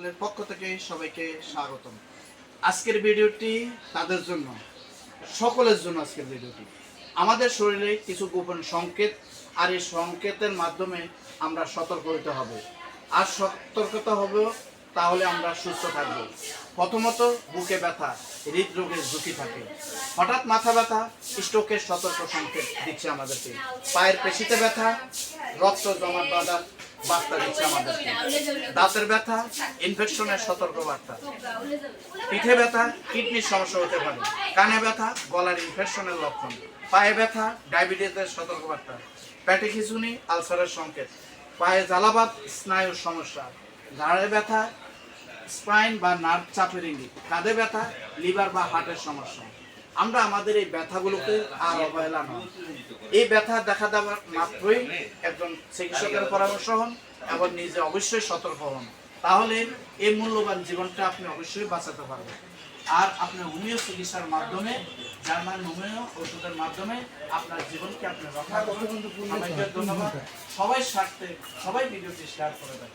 সকলের পক্ষ থেকে সবাইকে স্বাগতম। আজকের ভিডিওটি তাদের জন্য, সকলের জন্য। আজকের ভিডিওটি আমাদের শরীরে কিছু গোপন সংকেত, আর এই সংকেতের মাধ্যমে আমরা সতর্ক হতে হবে। আর সতর্কতা হবে, তাহলে আমরা সুস্থ থাকব। প্রথমত, বুকে ব্যথা, হৃদরোগের ঝুঁকি থাকে। হঠাৎ মাথা ব্যথা স্ট্রোকের সতর্ক সংকেত দিচ্ছে আমাদেরকে। পায়ের পেশিতে ব্যথা রক্ত জমাট বাঁধার বার্তা দিচ্ছে আমাদেরকে। দাঁতের ব্যথা ইনফেকশনের সতর্ক বার্তা। পিঠে ব্যথা কিডনির সমস্যা হতে পারে। কানে ব্যথা গলার ইনফেকশনের লক্ষণ। পায়ে ব্যথা ডায়াবেটিসের সতর্ক বার্তা। পেটে খিঁচুনি আলসারের সংকেত। পায়ে জ্বালাবাত স্নায়ুর সমস্যা। ঘাড়ে ব্যথা স্পাইন বা নার্ভ চাপের ইঙ্গিত। কাঁধে ব্যথা লিভার বা হার্টের সমস্যা। আমরা আমাদের এই ব্যথাগুলোকে আর অবহেলা নয়। এই ব্যথা দেখা দেওয়ার মাত্রই একজন চিকিৎসকের পরামর্শ হন এবং নিজে অবশ্যই সতর্ক হন। তাহলে এই মূল্যবান জীবনটা আপনি অবশ্যই বাঁচাতে পারবেন। আর আপনি হোমিও চিকিৎসার মাধ্যমে, জার্মান হোমিও ওষুধের মাধ্যমে আপনার জীবনকে আপনি রক্ষা করবেন। সবাইকে ধন্যবাদ। সবাই স্বার্থে সবাই ভিডিওটি শেয়ার করে দেন।